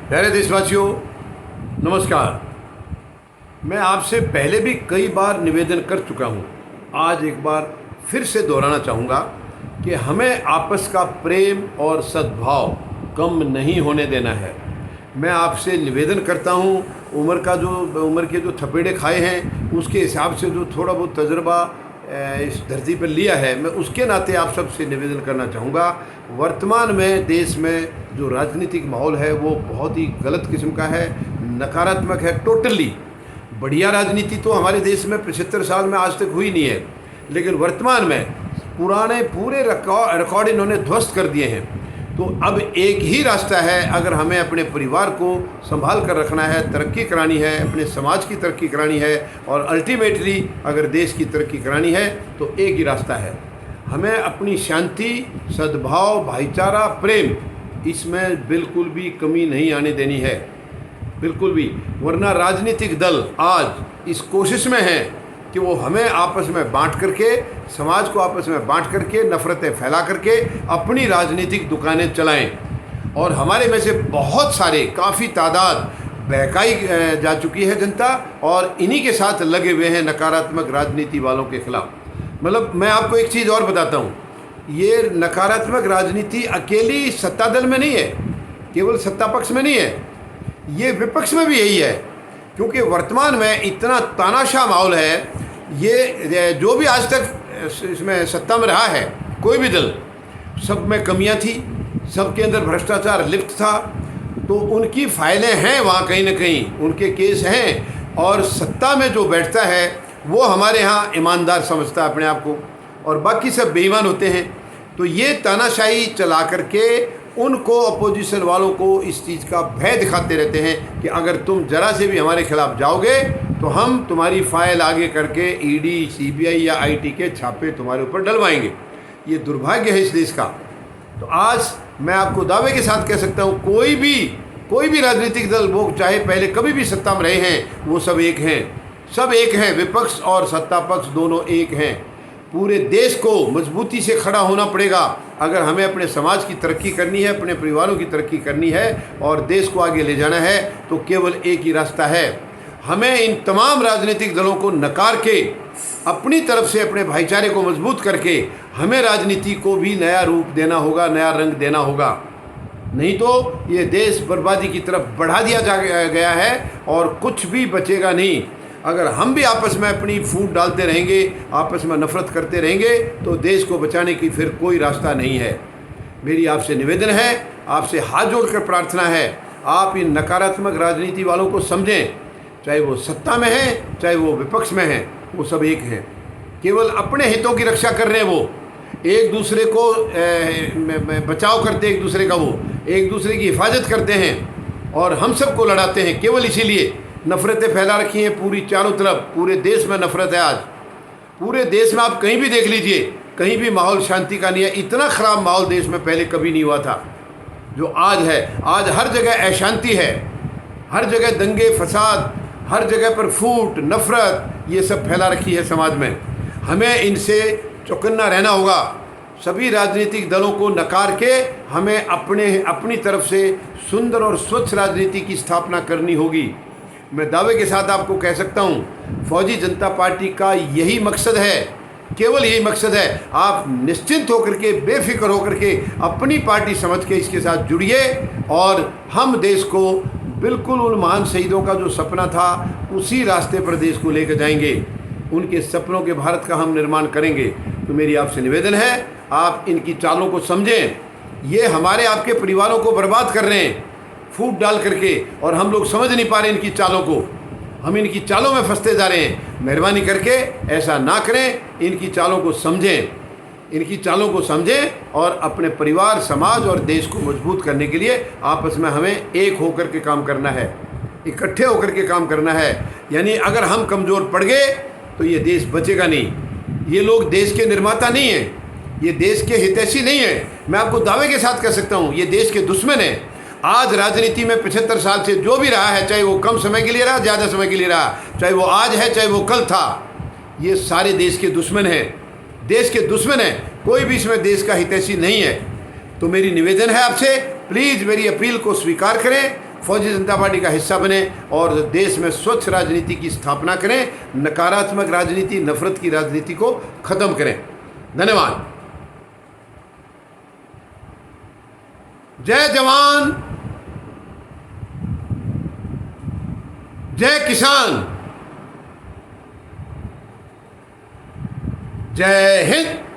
प्यारे देशवासियों, नमस्कार। मैं आपसे पहले भी कई बार निवेदन कर चुका हूँ। आज एक बार फिर से दोहराना चाहूँगा कि हमें आपस का प्रेम और सद्भाव कम नहीं होने देना है। मैं आपसे निवेदन करता हूँ, उम्र के जो थपेड़े खाए हैं उसके हिसाब से जो थोड़ा बहुत तजुर्बा इस धरती पर लिया है, मैं उसके नाते आप सबसे निवेदन करना चाहूँगा। वर्तमान में देश में जो राजनीतिक माहौल है वो बहुत ही गलत किस्म का है, नकारात्मक है, टोटली। बढ़िया राजनीति तो हमारे देश में 75 साल में आज तक हुई नहीं है, लेकिन वर्तमान में पुराने पूरे रिकॉर्ड इन्होंने ध्वस्त कर दिए हैं। तो अब एक ही रास्ता है, अगर हमें अपने परिवार को संभाल कर रखना है, तरक्की करानी है, अपने समाज की तरक्की करानी है और अल्टीमेटली अगर देश की तरक्की करानी है तो एक ही रास्ता है। हमें अपनी शांति, सद्भाव, भाईचारा, प्रेम, इसमें बिल्कुल भी कमी नहीं आने देनी है, बिल्कुल भी। वरना राजनीतिक दल आज इस कोशिश में हैं कि वो हमें आपस में बांट करके, समाज को आपस में बांट करके, नफ़रतें फैला करके अपनी राजनीतिक दुकानें चलाएं। और हमारे में से बहुत सारे, काफ़ी तादाद बहकाई जा चुकी है जनता, और इन्हीं के साथ लगे हुए हैं नकारात्मक राजनीति वालों के खिलाफ। मतलब मैं आपको एक चीज़ और बताता हूँ, ये नकारात्मक राजनीति अकेली सत्ता दल में नहीं है, केवल सत्ता पक्ष में नहीं है, ये विपक्ष में भी यही है। क्योंकि वर्तमान में इतना तानाशाह माहौल है, ये जो भी आज तक इसमें सत्ता में रहा है, कोई भी दल, सब में कमियां थी, सबके अंदर भ्रष्टाचार लिप्त था, तो उनकी फाइलें हैं वहाँ कहीं ना कहीं, उनके केस हैं। और सत्ता में जो बैठता है वो हमारे यहाँ ईमानदार समझता है अपने आप को, और बाकी सब बेईमान होते हैं। तो ये तानाशाही चला करके उनको, अपोजिशन वालों को इस चीज़ का भय दिखाते रहते हैं कि अगर तुम जरा से भी हमारे खिलाफ जाओगे तो हम तुम्हारी फाइल आगे करके ईडी, सीबीआई या आईटी के छापे तुम्हारे ऊपर डलवाएंगे। ये दुर्भाग्य है इस देश का। तो आज मैं आपको दावे के साथ कह सकता हूँ, कोई भी राजनीतिक दल, वो चाहे पहले कभी भी सत्ता में रहे हैं, वो सब एक हैं, सब एक हैं। विपक्ष और सत्ता पक्ष दोनों एक हैं। पूरे देश को मजबूती से खड़ा होना पड़ेगा अगर हमें अपने समाज की तरक्की करनी है, अपने परिवारों की तरक्की करनी है और देश को आगे ले जाना है। तो केवल एक ही रास्ता है, हमें इन तमाम राजनीतिक दलों को नकार के, अपनी तरफ से अपने भाईचारे को मजबूत करके हमें राजनीति को भी नया रूप देना होगा, नया रंग देना होगा। नहीं तो ये देश बर्बादी की तरफ बढ़ा दिया गया है और कुछ भी बचेगा नहीं। अगर हम भी आपस में अपनी फूट डालते रहेंगे, आपस में नफरत करते रहेंगे, तो देश को बचाने की फिर कोई रास्ता नहीं है। मेरी आपसे निवेदन है, आपसे हाथ जोड़कर प्रार्थना है, आप इन नकारात्मक राजनीति वालों को समझें। चाहे वो सत्ता में हैं, चाहे वो विपक्ष में हैं, वो सब एक हैं। केवल अपने हितों की रक्षा कर रहे हैं, वो एक दूसरे को बचाव करते हैं, एक दूसरे का वो एक दूसरे की हिफाजत करते हैं और हम सबको लड़ाते हैं। केवल इसीलिए नफ़रतें फैला रखी हैं पूरी चारों तरफ। पूरे देश में नफ़रत है आज, पूरे देश में आप कहीं भी देख लीजिए, कहीं भी माहौल शांति का नहीं है। इतना ख़राब माहौल देश में पहले कभी नहीं हुआ था जो आज है। आज हर जगह अशांति है, हर जगह दंगे फसाद, हर जगह पर फूट, नफ़रत, ये सब फैला रखी है समाज में। हमें इनसे चौकन्ना रहना होगा। सभी राजनीतिक दलों को नकार के हमें अपनी तरफ से सुंदर और स्वच्छ राजनीति की स्थापना करनी होगी। मैं दावे के साथ आपको कह सकता हूँ, फौजी जनता पार्टी का यही मकसद है, केवल यही मकसद है। आप निश्चिंत होकर के, बेफिक्र होकर के अपनी पार्टी समझ के इसके साथ जुड़िए और हम देश को बिल्कुल उन महान शहीदों का जो सपना था उसी रास्ते पर देश को लेकर जाएंगे। उनके सपनों के भारत का हम निर्माण करेंगे। तो मेरी आपसे निवेदन है, आप इनकी चालों को समझें। ये हमारे आपके परिवारों को बर्बाद कर रहे हैं फूट डाल करके, और हम लोग समझ नहीं पा रहे इनकी चालों को। हम इनकी चालों में फंसते जा रहे हैं। मेहरबानी करके ऐसा ना करें, इनकी चालों को समझें, इनकी चालों को समझें और अपने परिवार, समाज और देश को मजबूत करने के लिए आपस में हमें एक होकर के काम करना है, इकट्ठे होकर के काम करना है। यानी अगर हम कमज़ोर पड़ गए तो ये देश बचेगा नहीं। ये लोग देश के निर्माता नहीं हैं, ये देश के हितैषी नहीं है। मैं आपको दावे के साथ कह सकता हूँ, ये देश के दुश्मन हैं। आज राजनीति में 75 साल से जो भी रहा है, चाहे वो कम समय के लिए रहा, ज़्यादा समय के लिए रहा, चाहे वो आज है, चाहे वो कल था, ये सारे देश के दुश्मन हैं, देश के दुश्मन हैं। कोई भी इसमें देश का हितैषी नहीं है। तो मेरी निवेदन है आपसे, प्लीज़ मेरी अपील को स्वीकार करें फौजी जनता पार्टी का हिस्सा बने और देश में स्वच्छ राजनीति की स्थापना करें, नकारात्मक राजनीति, नफरत की राजनीति को ख़त्म करें। धन्यवाद। जय जवान, जय किसान, जय हिंद।